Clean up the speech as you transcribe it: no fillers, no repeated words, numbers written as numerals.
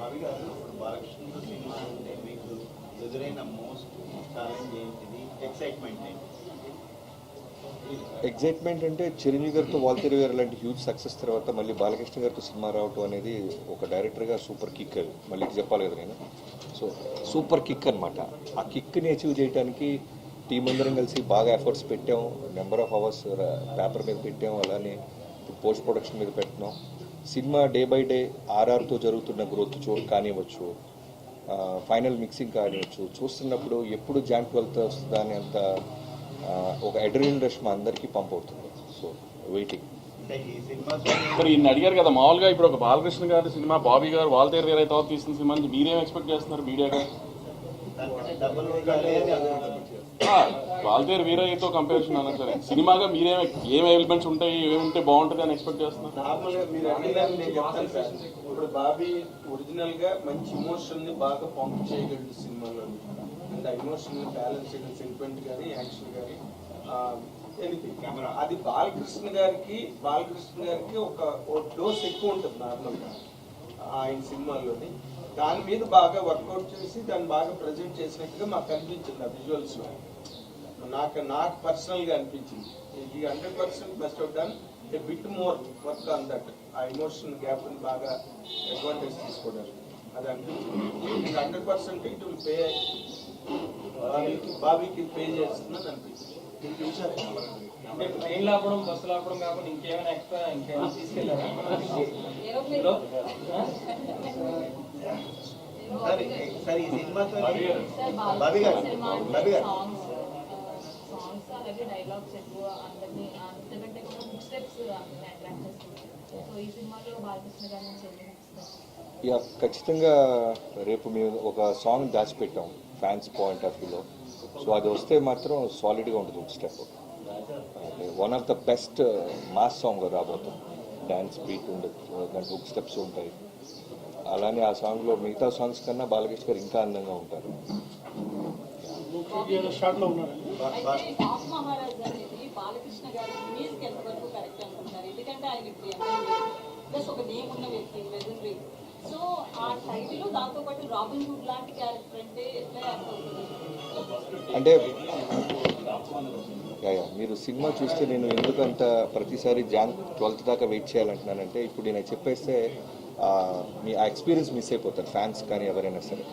రవి గారు ఇప్పుడు బాలకృష్ణ సినిమా అంటే మీకు ఎదురైన మోస్ట్ ఛాలెంజ్ ఏంటిది, ఎక్సైట్మెంట్ ఏంటి? ఎగ్జైట్మెంట్ అంటే చిరంజీవి గారితో వాల్తేరు గారు లాంటి హ్యూజ్ సక్సెస్ తర్వాత మళ్ళీ బాలకృష్ణ గారితో సినిమా రావటం అనేది ఒక డైరెక్టర్గా సూపర్ కిక్. అది మళ్ళీ చెప్పాలి కదా నేను. సో సూపర్ కిక్ అనమాట. ఆ కిక్ని అచీవ్ చేయడానికి టీం అందరం కలిసి బాగా ఎఫర్ట్స్ పెట్టాం. నెంబర్ ఆఫ్ అవర్స్ పేపర్ మీద పెట్టాం, అలానే పోస్ట్ ప్రొడక్షన్ మీద పెట్టినాం. సినిమా డే బై డే ఆర్ఆర్తో జరుగుతున్న గ్రోత్ కానివ్వచ్చు, ఫైనల్ మిక్సింగ్ కానివ్వచ్చు, చూస్తున్నప్పుడు ఎప్పుడు జాన్ 12 వస్తుందా అని అంత ఒక అడ్రినల్ రష్ మా అందరికీ పంప్ అవుతుంది. So waiting. మరి ఈయన అడిగారు కదా, మామూలుగా ఇప్పుడు ఒక బాలకృష్ణ గారి సినిమా, బాబీ గారు వాల్తేరు గారు అయితే తీసిన సినిమా నుంచి మీరేం ఎక్స్పెక్ట్ చేస్తున్నారు మీడియాగా? వాల్తేరు వీరయ్యతో కంపారిజన్ అన్నారు సరే, సినిమాగా మీరేం ఏం ఎలిమెంట్స్ ఉంటాయి, ఏముంటే బాగుంటుంది అని ఎక్స్పెక్ట్ చేస్తున్నారు? నార్మల్గా మీరు అడిగినారు, నేను చెప్తాను సార్. ఇప్పుడు బాబీ ఒరిజినల్ గా మంచి ఇమోషన్ ని బాగా పంప్ చేయగలడు సినిమాలో. అండ్ ఆ ఇమోషన్ బ్యాలెన్స్ చేయడం, సెంటిమెంట్ కానీ యాక్షన్ కానీ ఎనీథింగ్. అది బాలకృష్ణ గారికి ఒక డోస్ ఎక్కువ ఉంటుంది నార్మల్గా ఆయన సినిమాల్లోని. దాని మీద బాగా వర్కౌట్ చేసి దాన్ని బాగా ప్రజెంట్ చేసినట్టుగా మాకు అనిపించింది ఆ విజువల్స్లో. నాకు పర్సనల్గా అనిపించింది ఈ 100% must have done a bit more work on that. ఆ ఎమోషనల్ గ్యాప్ని బాగా అడ్వాంటేజ్ తీసుకోవడానికి అది అనిపించింది. 100% ఇట్ విల్ పే, బాబీకి పే చేస్తుందని అనిపించింది. అంటే ట్రైన్ లాపడం, బస్సు లాపడం కాకుండా ఇంకేమైనా ఎక్స్ట్రా ఇంకేమైనా తీసుకెళ్ళారా? సార్ ఈ సినిమాతో సాంగ్స్ అలాగే డైలాగ్స్ ఎక్కువ అందరినీ అంతకంటే కూడా బుక్ స్టెప్స్ అట్రాక్ట్ చేస్తుంది. సో ఈ సినిమాలో బాలకృష్ణ గారి నుంచి ఇక ఖచ్చితంగా రేపు మేము ఒక సాంగ్ దాచిపెట్టాం ఫ్యాన్స్ పాయింట్ ఆఫ్ వ్యూలో. సో అది వస్తే మాత్రం సాలిడ్గా ఉంటుంది ఒక step. One of the best mass song రాబోతాం. డ్యాన్స్ బీట్ ఉండదు, దాంట్లో ఒక స్టెప్స్ ఉంటాయి. అలానే ఆ సాంగ్లో మిగతా సాంగ్స్ కన్నా బాలకృష్ణ గారు ఇంకా అందంగా ఉంటారు. బాలకృష్ణ గారి మ్యూజిక్ ఎంతవరకు కరెక్ట్ అనుకుంటున్నారు? ఎందుకంటే ఆయన ఇప్పుడు ప్లస్ ఒక నేమ్ ఉన్న వ్యక్తి, లెజెండరీ. సో ఆ టైటిల్ దాంతో పాటు రాబిన్ హుడ్ లాంటి క్యారెక్టర్ అంటే ఎట్లా అర్థమవుతుంది? అంటే మీరు సినిమా చూస్తే నేను ఎందుకంత ప్రతిసారి జాన్ 12 దాకా వెయిట్ చేయాలంటున్నానంటే, ఇప్పుడు నేను చెప్పేస్తే మీ ఆ ఎక్స్పీరియన్స్ మిస్ అయిపోతారు ఫ్యాన్స్ కానీ ఎవరైనా సరే.